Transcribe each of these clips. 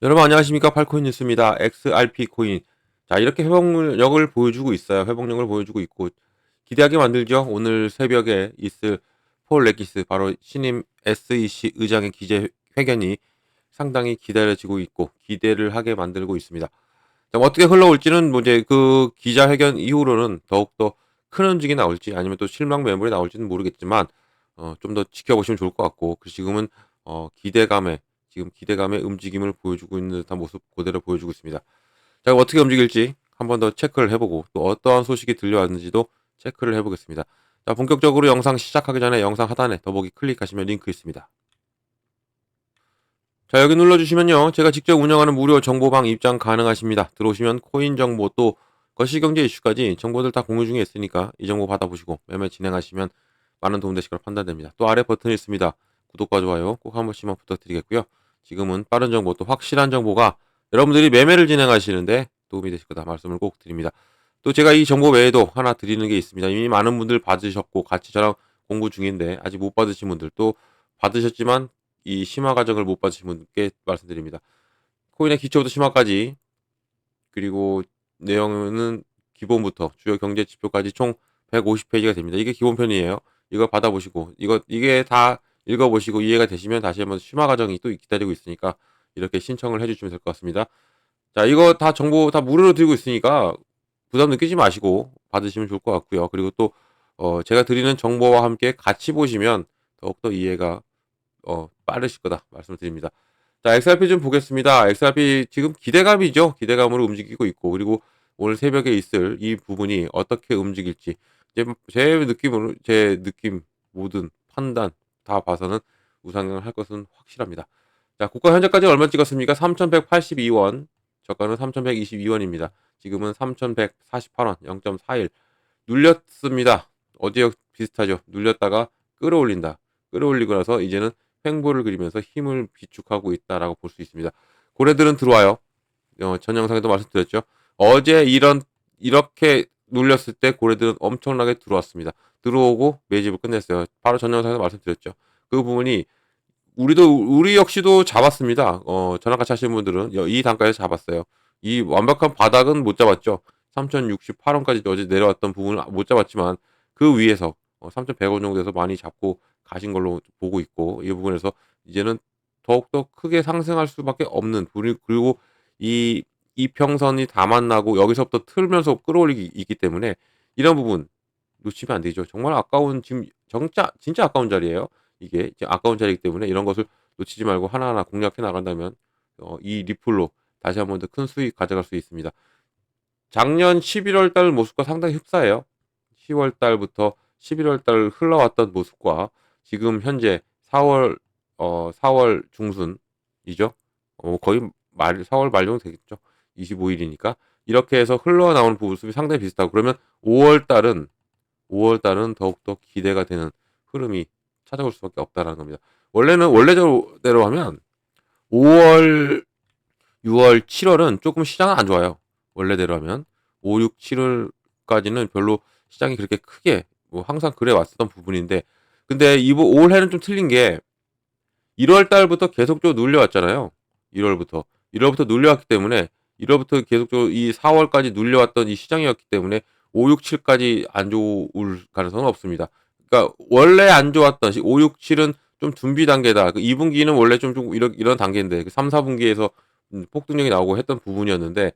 여러분 안녕하십니까? 팔코인 뉴스입니다. XRP 코인. 자, 이렇게 회복력을 보여주고 있어요. 회복력을 보여주고 있고 기대하게 만들죠. 오늘 새벽에 있을 폴 레기스 바로 신임 SEC 의장의 기재회견이 상당히 기다려지고 있고 기대를 하게 만들고 있습니다. 자, 어떻게 흘러올지는 뭐 이제 그 기자회견 이후로는 더욱더 큰 움직임이 나올지 아니면 또 실망 매물이 나올지는 모르겠지만 좀 더 지켜보시면 좋을 것 같고 지금은 기대감에 지금 기대감의 움직임을 보여주고 있는 듯한 모습 그대로 보여주고 있습니다. 자, 어떻게 움직일지 한 번 더 체크를 해보고 또 어떠한 소식이 들려왔는지도 체크를 해보겠습니다. 자, 본격적으로 영상 시작하기 전에 영상 하단에 더보기 클릭하시면 링크 있습니다. 자, 여기 눌러주시면요. 제가 직접 운영하는 무료 정보방 입장 가능하십니다. 들어오시면 코인 정보 또 거시경제 이슈까지 정보들 다 공유 중에 있으니까 이 정보 받아보시고 매매 진행하시면 많은 도움 되실 거라 판단됩니다. 또 아래 버튼이 있습니다. 구독과 좋아요 꼭 한 번씩만 부탁드리겠고요. 지금은 빠른 정보 또 확실한 정보가 여러분들이 매매를 진행하시는데 도움이 되실 거다 말씀을 꼭 드립니다. 또 제가 이 정보 외에도 하나 드리는 게 있습니다. 이미 많은 분들 받으셨고 같이 저랑 공부 중인데 아직 못 받으신 분들 또 받으셨지만 이 심화 과정을 못 받으신 분께 말씀드립니다. 코인의 기초부터 심화까지 그리고 내용은 기본부터 주요 경제 지표까지 총 150페이지가 됩니다. 이게 기본편이에요. 이거 받아보시고 이게 다 읽어보시고 이해가 되시면 다시 한번 심화 과정이 또 기다리고 있으니까 이렇게 신청을 해주시면 될 것 같습니다. 자, 이거 다 정보 다 무료로 드리고 있으니까 부담 느끼지 마시고 받으시면 좋을 것 같고요. 그리고 또 제가 드리는 정보와 함께 같이 보시면 더욱더 이해가 빠르실 거다 말씀을 드립니다. 자, XRP 좀 보겠습니다. XRP 지금 기대감이죠. 기대감으로 움직이고 있고 그리고 오늘 새벽에 있을 이 부분이 어떻게 움직일지 제 느낌 모든 판단 다 봐서는 우상향을 할 것은 확실합니다. 자, 고가 현재까지 얼마 찍었습니까? 3,182원. 저가는 3,122원입니다. 지금은 3,148원 0.41 눌렸습니다. 어디에 비슷하죠. 눌렸다가 끌어올린다. 끌어올리고 나서 이제는 횡보를 그리면서 힘을 비축하고 있다라고 볼 수 있습니다. 고래들은 들어와요. 전 영상에도 말씀드렸죠. 어제 이렇게 눌렸을 때 고래들은 엄청나게 들어왔습니다. 들어오고 매집을 끝냈어요. 바로 전 영상에서 말씀드렸죠. 그 부분이 우리 역시도 잡았습니다. 저랑 같이 하시는 분들은 이 단가에서 잡았어요. 이 완벽한 바닥은 못 잡았죠. 3,068원까지 어제 내려왔던 부분을 못 잡았지만 그 위에서 3,100원 정도에서 많이 잡고 가신 걸로 보고 있고 이 부분에서 이제는 더욱더 크게 상승할 수밖에 없는 그리고 이 이평선이 다 만나고 여기서부터 틀면서 끌어올리기 있기 때문에 이런 부분 놓치면 안 되죠. 정말 아까운 지금 진짜 아까운 자리예요. 이게 이제 아까운 자리이기 때문에 이런 것을 놓치지 말고 하나하나 공략해 나간다면 이 리플로 다시 한 번 더 큰 수익 가져갈 수 있습니다. 작년 11월 달 모습과 상당히 흡사해요. 10월 달부터 11월 달 흘러왔던 모습과 지금 현재 4월 중순이죠. 거의 4월 말 정도 되겠죠. 25일이니까 이렇게 해서 흘러나오는 모습이 상당히 비슷하고 그러면 5월 달은 5월 달은 더욱더 기대가 되는 흐름이 찾아올 수밖에 없다라는 겁니다. 원래대로 하면 5월, 6월, 7월은 조금 시장은 안 좋아요. 원래대로 하면 5, 6, 7월까지는 별로 시장이 그렇게 크게 뭐 항상 그래 왔었던 부분인데 근데 이번 올해는 좀 틀린 게 1월 달부터 계속적으로 눌려왔잖아요. 1월부터 눌려왔기 때문에 1월부터 계속적으로 이 4월까지 눌려왔던 이 시장이었기 때문에 5, 6, 7까지 안 좋을 가능성은 없습니다. 그러니까 원래 안 좋았던 5, 6, 7은 좀 준비 단계다. 그 2분기는 원래 좀 이런 단계인데 3, 4분기에서 폭등력이 나오고 했던 부분이었는데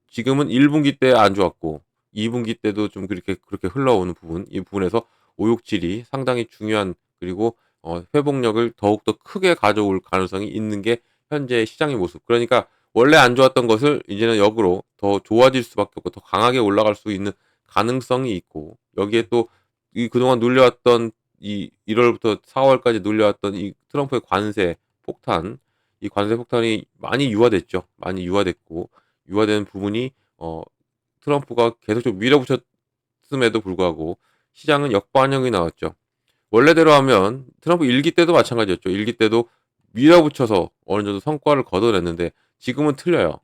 지금은 1분기 때 안 좋았고 2분기 때도 좀 그렇게 흘러오는 부분 이 부분에서 5, 6, 7이 상당히 중요한 그리고 회복력을 더욱더 크게 가져올 가능성이 있는 게 현재 시장의 모습. 그러니까 원래 안 좋았던 것을 이제는 역으로 더 좋아질 수밖에 없고 더 강하게 올라갈 수 있는 가능성이 있고 여기에 또 이 그동안 눌려왔던 이 1월부터 4월까지 눌려왔던 이 트럼프의 관세 폭탄, 이 관세 폭탄이 많이 유화됐죠. 많이 유화됐고 유화된 부분이 트럼프가 계속적으로 밀어붙였음에도 불구하고 시장은 역반영이 나왔죠. 원래대로 하면 트럼프 1기 때도 마찬가지였죠. 1기 때도 밀어붙여서 어느 정도 성과를 거둬냈는데 지금은 틀려요.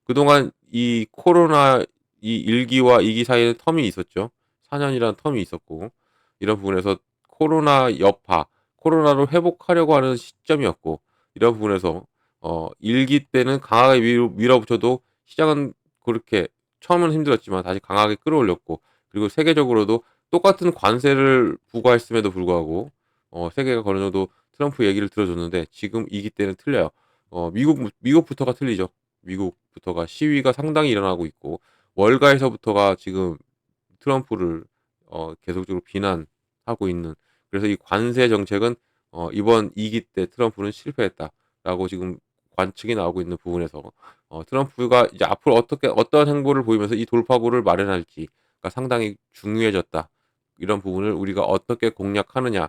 그동안 이 코로나 이 1기와 2기 사이에 텀이 있었죠. 4년이라는 텀이 있었고 이런 부분에서 코로나 여파, 코로나로 회복하려고 하는 시점이었고 이런 부분에서 일기 때는 강하게 밀어붙여도 시장은 그렇게 처음은 힘들었지만 다시 강하게 끌어올렸고, 그리고 세계적으로도 똑같은 관세를 부과했음에도 불구하고 세계가 어느 정도 트럼프 얘기를 들어줬는데, 지금 이기 때는 틀려요. 미국부터가 틀리죠. 미국부터가 시위가 상당히 일어나고 있고, 월가에서부터가 지금 트럼프를 계속적으로 비난하고 있는, 그래서 이 관세 정책은 이번 2기 때 트럼프는 실패했다라고 지금 관측이 나오고 있는 부분에서 트럼프가 이제 앞으로 어떤 행보를 보이면서 이 돌파구를 마련할지가 상당히 중요해졌다. 이런 부분을 우리가 어떻게 공략하느냐에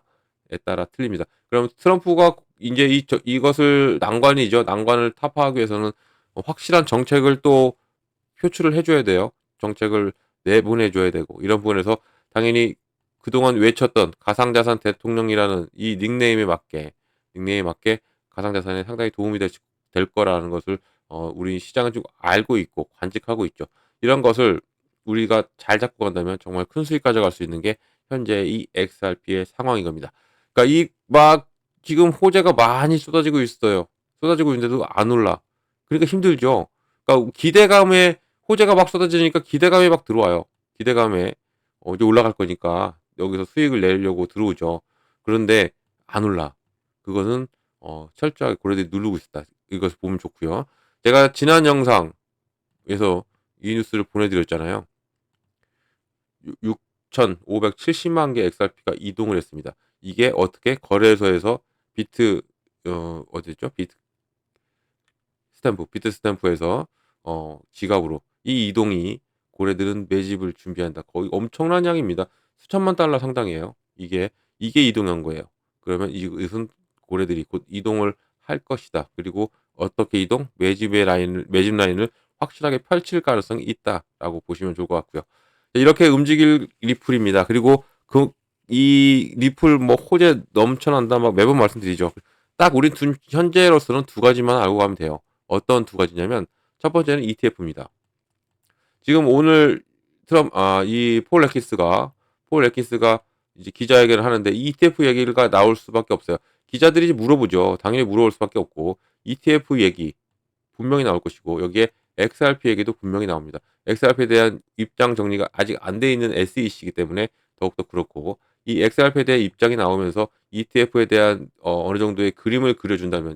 따라 틀립니다. 그럼 트럼프가 이제 이것을 난관을 타파하기 위해서는 확실한 정책을 또 표출을 해줘야 돼요. 정책을 내보내줘야 되고, 이런 부분에서 당연히 그동안 외쳤던 가상자산 대통령이라는 이 닉네임에 맞게 가상자산에 상당히 도움이 될 거라는 것을 우리 시장은 좀 알고 있고 관측하고 있죠. 이런 것을 우리가 잘 잡고 간다면 정말 큰 수익 가져갈 수 있는 게 현재 이 XRP의 상황인 겁니다. 그러니까 지금 호재가 많이 쏟아지고 있어요. 쏟아지고 있는데도 안 올라. 그러니까 힘들죠. 그러니까 호재가 막 쏟아지니까 기대감이 막 들어와요. 기대감에 이제 올라갈 거니까 여기서 수익을 내려고 들어오죠. 그런데 안 올라. 그거는 철저하게 고려대 누르고 있다. 이것을 보면 좋고요. 제가 지난 영상에서 이 뉴스를 보내드렸잖아요. 6,570만 개 XRP가 이동을 했습니다. 이게 어떻게 거래소에서 어디죠? 비트 스탬프에서 지갑으로 이 이동이, 고래들은 매집을 준비한다. 거의 엄청난 양입니다. 수천만 달러 상당이에요. 이게 이동한 거예요. 그러면 이것은 고래들이 곧 이동을 할 것이다. 그리고 어떻게 매집 라인을 확실하게 펼칠 가능성이 있다라고 보시면 좋을 것 같고요. 이렇게 움직일 리플입니다. 그리고 이 리플 호재 넘쳐난다 막 매번 말씀드리죠. 딱 우린 현재로서는 두 가지만 알고 가면 돼요. 어떤 두 가지냐면, 첫 번째는 ETF입니다. 지금 오늘 폴 레키스가 이제 기자회견을 하는데 ETF 얘기가 나올 수밖에 없어요. 기자들이 이제 물어보죠. 당연히 물어볼 수밖에 없고, ETF 얘기 분명히 나올 것이고, 여기에 XRP 얘기도 분명히 나옵니다. XRP에 대한 입장 정리가 아직 안 돼 있는 SEC이기 때문에 더욱더 그렇고, 이 XRP에 대한 입장이 나오면서 ETF에 대한 어느 정도의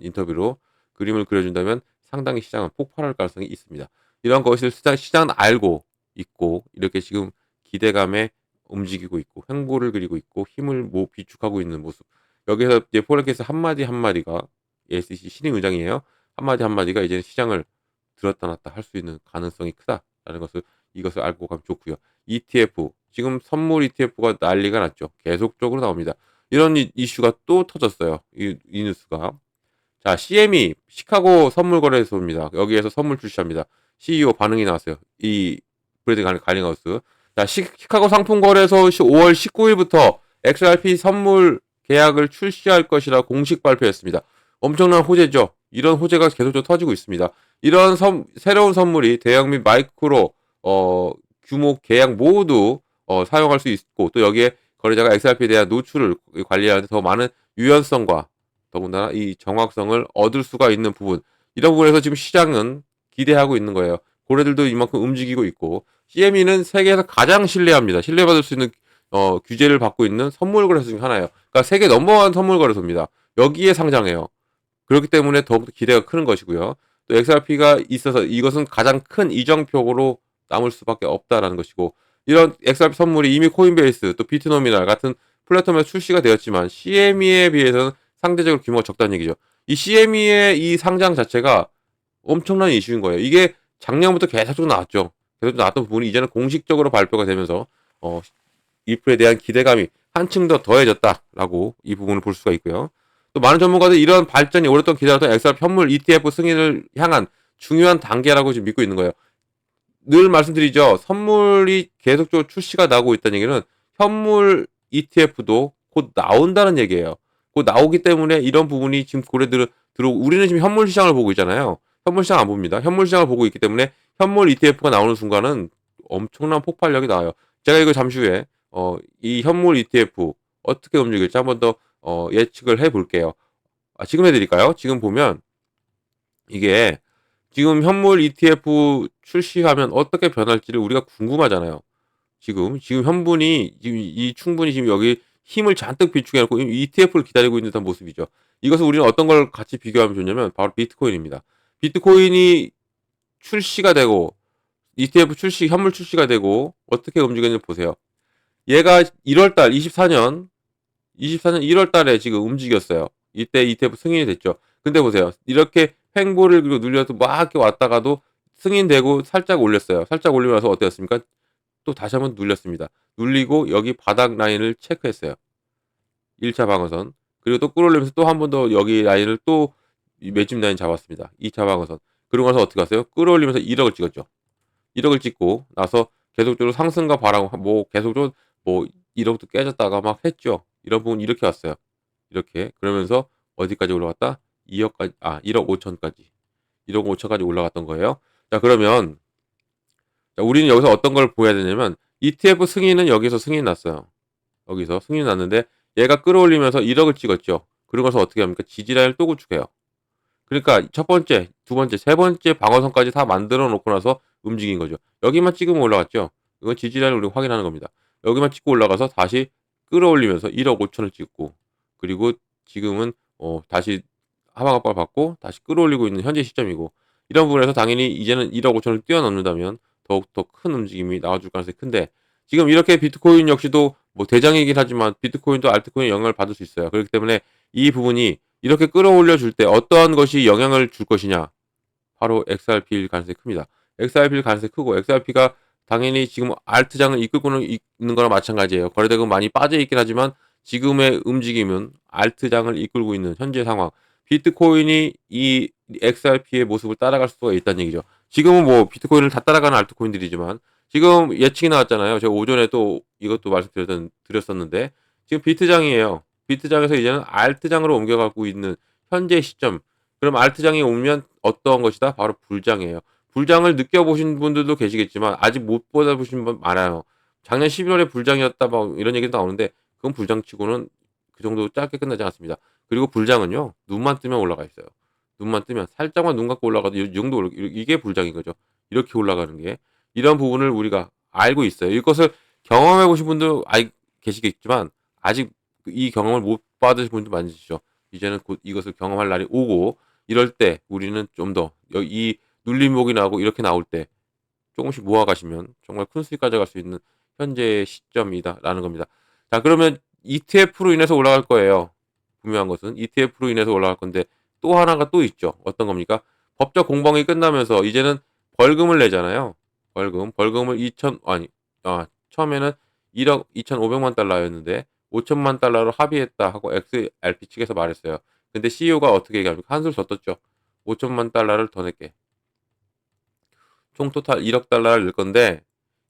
인터뷰로 그림을 그려준다면 상당히 시장은 폭발할 가능성이 있습니다. 이런 것을 시장은 알고 있고, 이렇게 지금 기대감에 움직이고 있고 행보를 그리고 있고 힘을 비축하고 있는 모습. 여기서 이제 포렉스 한마디가 SEC 신임 의장이에요. 한마디가 이제 시장을 들었다 놨다 할 수 있는 가능성이 크다라는 것을, 이것을 알고 가면 좋고요. ETF, 지금 선물 ETF가 난리가 났죠. 계속적으로 나옵니다. 이런 이슈가 또 터졌어요. 이 뉴스가. 자, CME 시카고 선물거래소입니다. 여기에서 선물 출시합니다. CEO 반응이 나왔어요. 이 브래드 갈링하우스. 자, 시카고 상품거래소 5월 19일부터 XRP 선물 계약을 출시할 것이라 공식 발표했습니다. 엄청난 호재죠. 이런 호재가 계속적으로 터지고 있습니다. 이런 새로운 선물이 대형 및 마이크로 규모 계약 모두 사용할 수 있고, 또 여기에 거래자가 XRP에 대한 노출을 관리하는데 더 많은 유연성과 더군다나 이 정확성을 얻을 수가 있는 부분, 이런 부분에서 지금 시장은 기대하고 있는 거예요. 고래들도 이만큼 움직이고 있고, CME는 세계에서 가장 신뢰받을 수 있는 규제를 받고 있는 선물 거래소 중 하나예요. 그러니까 세계 넘버원 선물 거래소입니다. 여기에 상장해요. 그렇기 때문에 더욱더 기대가 크는 것이고요. 또 XRP가 있어서 이것은 가장 큰 이정표로 남을 수밖에 없다라는 것이고, 이런 XRP 선물이 이미 코인베이스 또 비트노미널 같은 플랫폼에 출시가 되었지만 CME에 비해서는 상대적으로 규모가 적다는 얘기죠. 이 CME의 이 상장 자체가 엄청난 이슈인 거예요. 이게 작년부터 계속 나왔죠. 계속 나왔던 부분이 이제는 공식적으로 발표가 되면서 리플에 대한 기대감이 한층 더 더해졌다라고 이 부분을 볼 수가 있고요. 또 많은 전문가들이 이런 발전이 오랫동안 기다렸던 XRP 현물 ETF 승인을 향한 중요한 단계라고 지금 믿고 있는 거예요. 늘 말씀드리죠. 선물이 계속적으로 출시가 나오고 있다는 얘기는 현물 ETF도 곧 나온다는 얘기예요. 곧 나오기 때문에 이런 부분이 지금 들어오고, 우리는 지금 현물 시장을 보고 있잖아요. 현물 시장 안 봅니다. 현물 시장을 보고 있기 때문에 현물 ETF가 나오는 순간은 엄청난 폭발력이 나와요. 제가 이거 잠시 후에 이 현물 ETF 어떻게 움직일지 한번 더 예측을 해볼게요. 지금 해드릴까요? 지금 보면 이게 지금 현물 ETF 출시하면 어떻게 변할지를 우리가 궁금하잖아요. 지금 현분이 지금 이 충분히 지금 여기 힘을 잔뜩 비축해 놓고 ETF를 기다리고 있는 듯한 모습이죠. 이것을 우리는 어떤 걸 같이 비교하면 좋냐면 바로 비트코인입니다. 비트코인이 출시가 되고 ETF 출시 현물 출시가 되고 어떻게 움직였는지 보세요. 얘가 1월 달 24년 1월 달에 지금 움직였어요. 이때 ETF 승인이 됐죠. 근데 보세요. 이렇게 횡보를 그리고 눌려서 막 이렇게 왔다가도 승인되고 살짝 올렸어요. 살짝 올리고 나서 어땠습니까? 또 다시 한번 눌렸습니다. 눌리고 여기 바닥 라인을 체크했어요. 1차 방어선. 그리고 또 끌어올리면서 또 한 번 더 여기 라인을 또 매집 라인 잡았습니다. 2차 방어선. 그러고 나서 어떻게 갔어요? 끌어올리면서 1억을 찍었죠. 1억을 찍고 나서 계속적으로 상승과 바람 뭐 계속적으로 뭐 1억도 깨졌다가 막 했죠. 이런 부분 이렇게 왔어요. 이렇게 그러면서 어디까지 올라갔다? 2억까지 1억 5천까지 1억 5천까지 올라갔던 거예요. 자 그러면 자, 우리는 여기서 어떤 걸 보여야 되냐면 ETF 승인은 여기서 승인 났어요. 여기서 승인 났는데 얘가 끌어올리면서 1억을 찍었죠. 그러고 나서 어떻게 합니까? 지지라인을 또 구축해요. 그러니까 첫 번째, 두 번째, 세 번째 방어선까지 다 만들어 놓고 나서 움직인 거죠. 여기만 찍으면 올라갔죠. 이건 지지라인을 우리가 확인하는 겁니다. 여기만 찍고 올라가서 다시 끌어올리면서 1억 5천을 찍고 그리고 지금은 다시 하방압박을 받고 다시 끌어올리고 있는 현재 시점이고 이런 부분에서 당연히 이제는 1억 5천을 뛰어넘는다면 더욱더 큰 움직임이 나와줄 가능성이 큰데 지금 이렇게 비트코인 역시도 뭐 대장이긴 하지만 비트코인도 알트코인의 영향을 받을 수 있어요. 그렇기 때문에 이 부분이 이렇게 끌어올려 줄 때 어떠한 것이 영향을 줄 것이냐? 바로 XRP일 가능성이 큽니다. XRP일 가능성이 크고 XRP가 당연히 지금 알트장을 이끌고는 있는 거랑 마찬가지예요. 거래대금 많이 빠져 있긴 하지만 지금의 움직임은 알트장을 이끌고 있는 현재 상황. 비트코인이 이 XRP의 모습을 따라갈 수가 있다는 얘기죠. 지금은 뭐 비트코인을 다 따라가는 알트코인들이지만 지금 예측이 나왔잖아요. 제가 오전에 또 이것도 말씀드렸었는데 지금 비트장이에요. 비트장에서 이제는 알트장으로 옮겨가고 있는 현재 시점. 그럼 알트장이 오면 어떤 것이다? 바로 불장이에요. 불장을 느껴보신 분들도 계시겠지만 아직 못 받아보신 분 많아요. 작년 11월에 불장이었다 막 이런 얘기도 나오는데 그건 불장치고는 그 정도 짧게 끝나지 않습니다. 그리고 불장은요 눈만 뜨면 올라가 있어요. 눈만 뜨면 살짝만 눈 감고 올라가도 이 정도 이게 불장인 거죠. 이렇게 올라가는 게 이런 부분을 우리가 알고 있어요. 이것을 경험해 보신 분도 계시겠지만 아직 이 경험을 못 받으신 분도 많으시죠. 이제는 곧 이것을 경험할 날이 오고 이럴 때 우리는 좀 더 이 눌림목이 나오고 이렇게 나올 때 조금씩 모아 가시면 정말 큰 수익 가져갈 수 있는 현재의 시점이다라는 겁니다. 자 그러면 ETF로 인해서 올라갈 거예요. 분명한 것은 ETF로 인해서 올라갈 건데 또 하나가 또 있죠. 어떤 겁니까? 법적 공방이 끝나면서 이제는 벌금을 내잖아요. 벌금을 2천 아니 처음에는 1억 2,500만 달러였는데 5천만 달러로 합의했다 하고 XRP 측에서 말했어요. 근데 CEO가 어떻게 얘기합니까? 한술 더 떴죠. 5천만 달러를 더 낼게. 총 토탈 1억 달러를 낼 건데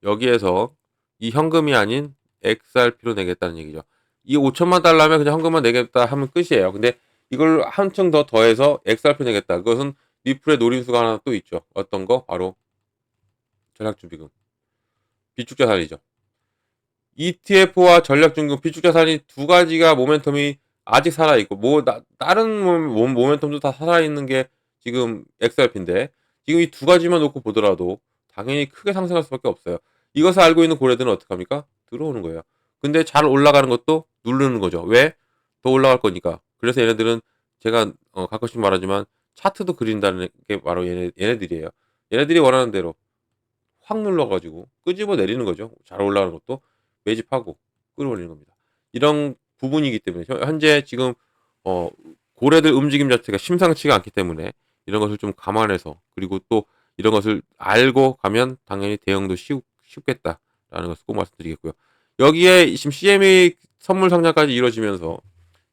여기에서 이 현금이 아닌 XRP로 내겠다는 얘기죠. 이 5천만 달러면 그냥 현금만 내겠다 하면 끝이에요. 근데 이걸 한층 더 더해서 XRP 내겠다. 그것은 리플의 노림수가 하나 또 있죠. 어떤 거? 바로 전략준비금. 비축자산이죠. ETF와 전략준금, 비축자산이 두 가지가 모멘텀이 아직 살아있고, 다른 모멘텀도 다 살아있는 게 지금 XRP인데, 지금 이 두 가지만 놓고 보더라도 당연히 크게 상승할 수밖에 없어요. 이것을 알고 있는 고래들은 어떡합니까? 들어오는 거예요. 근데 잘 올라가는 것도 누르는 거죠. 왜? 더 올라갈 거니까. 그래서 얘네들은 제가 가끔씩 말하지만 차트도 그린다는 게 바로 얘네들이에요. 얘네들이 원하는 대로 확 눌러가지고 끄집어 내리는 거죠. 잘 올라가는 것도 매집하고 끌어올리는 겁니다. 이런 부분이기 때문에 현재 지금 어, 고래들 움직임 자체가 심상치가 않기 때문에 이런 것을 좀 감안해서 그리고 또 이런 것을 알고 가면 당연히 대응도 쉽겠다라는 것을 꼭 말씀드리겠고요. 여기에 지금 CME 선물 상장까지 이루어지면서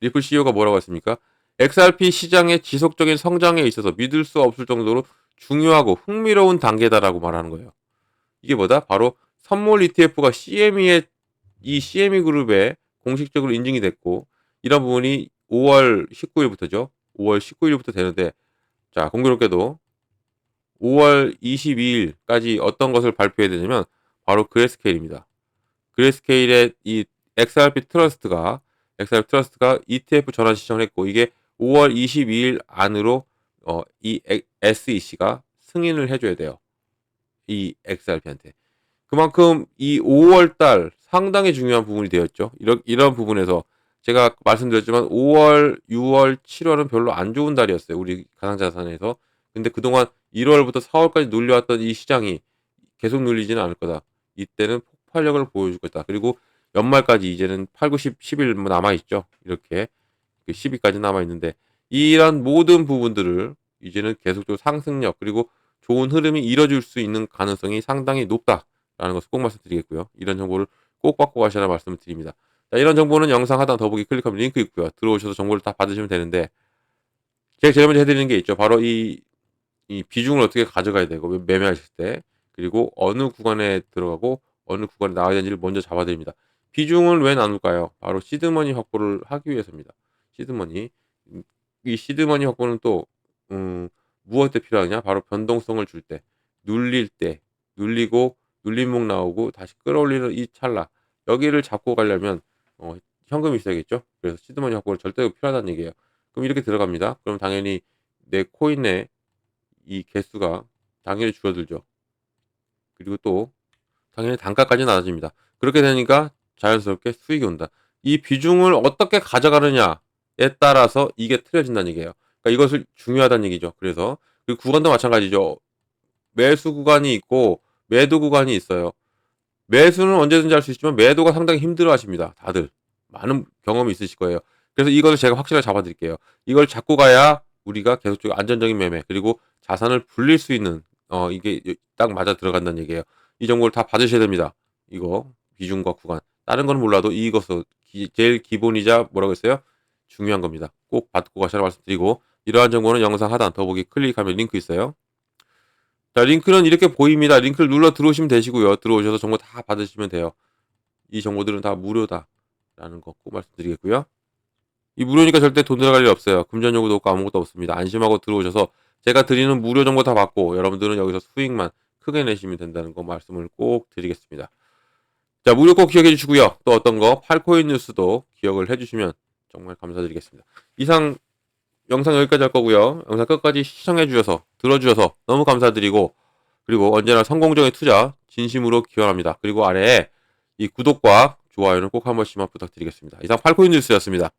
리플 CEO가 뭐라고 했습니까? XRP 시장의 지속적인 성장에 있어서 믿을 수 없을 정도로 중요하고 흥미로운 단계다라고 말하는 거예요. 이게 뭐다? 바로 선물 ETF가 이 CME 그룹에 공식적으로 인증이 됐고 이런 부분이 5월 19일부터죠. 5월 19일부터 되는데 자 공교롭게도 5월 22일까지 어떤 것을 발표해야 되냐면 바로 그레스케일입니다. 그레스케일의 이 XRP 트러스트가 ETF 전환 신청을 했고 이게 5월 22일 안으로 이 SEC가 승인을 해줘야 돼요. 이 XRP한테. 그만큼 이 5월 달 상당히 중요한 부분이 되었죠. 이런 부분에서 제가 말씀드렸지만 5월, 6월, 7월은 별로 안 좋은 달이었어요. 우리 가상자산에서. 근데 그동안 1월부터 4월까지 눌려왔던 이 시장이 계속 눌리지는 않을 거다. 이때는 폭발력을 보여줄 거다. 그리고 연말까지 이제는 8, 9, 10, 10일 남아있죠. 이렇게 10일까지 남아있는데 이런 모든 부분들을 이제는 계속적으로 상승력 그리고 좋은 흐름이 이뤄질 수 있는 가능성이 상당히 높다라는 것을 꼭 말씀드리겠고요. 이런 정보를 꼭 받고 가시라 말씀을 드립니다. 자, 이런 정보는 영상 하단 더보기 클릭하면 링크 있고요. 들어오셔서 정보를 다 받으시면 되는데 제가 제일 먼저 해드리는 게 있죠. 바로 이 비중을 어떻게 가져가야 되고 매매하실 때 그리고 어느 구간에 들어가고 어느 구간에 나와야 되는지를 먼저 잡아드립니다. 비중을 왜 나눌까요? 바로 시드머니 확보를 하기 위해서입니다. 시드머니. 이 시드머니 확보는 또 무엇 때 필요하냐? 바로 변동성을 줄 때, 눌릴 때, 눌리고 눌림목 나오고 다시 끌어올리는 이 찰나 여기를 잡고 가려면 현금이 있어야겠죠. 그래서 시드머니 확보는 절대로 필요하다는 얘기예요. 그럼 이렇게 들어갑니다. 그럼 당연히 내 코인의 이 개수가 당연히 줄어들죠. 그리고 또 당연히 단가까지 낮아집니다. 그렇게 되니까 자연스럽게 수익이 온다. 이 비중을 어떻게 가져가느냐에 따라서 이게 틀려진다는 얘기예요. 그러니까 이것을 중요하다는 얘기죠. 그래서 그 구간도 마찬가지죠. 매수 구간이 있고 매도 구간이 있어요. 매수는 언제든지 할 수 있지만 매도가 상당히 힘들어 하십니다. 다들. 많은 경험이 있으실 거예요. 그래서 이것을 제가 확실하게 잡아드릴게요. 이걸 잡고 가야 우리가 계속적으로 안전적인 매매 그리고 자산을 불릴 수 있는 이게 딱 맞아 들어간다는 얘기예요. 이 정보를 다 받으셔야 됩니다. 이거 비중과 구간. 다른 건 몰라도 이것은 제일 기본이자 뭐라고 했어요? 중요한 겁니다. 꼭 받고 가시라 말씀드리고 이러한 정보는 영상 하단 더보기 클릭하면 링크 있어요. 자, 링크는 이렇게 보입니다. 링크를 눌러 들어오시면 되시고요. 들어오셔서 정보 다 받으시면 돼요. 이 정보들은 다 무료다라는 거 꼭 말씀드리겠고요. 이 무료니까 절대 돈 들어갈 일 없어요. 금전 요구도 없고 아무것도 없습니다. 안심하고 들어오셔서 제가 드리는 무료 정보 다 받고 여러분들은 여기서 수익만 크게 내시면 된다는 거 말씀을 꼭 드리겠습니다. 자, 무료 꼭 기억해 주시고요. 또 어떤 거 팔코인 뉴스도 기억을 해주시면 정말 감사드리겠습니다. 이상 영상 여기까지 할 거고요. 영상 끝까지 시청해 주셔서 들어주셔서 너무 감사드리고 그리고 언제나 성공적인 투자 진심으로 기원합니다. 그리고 아래에 이 구독과 좋아요는 꼭 한 번씩만 부탁드리겠습니다. 이상 팔코인 뉴스였습니다.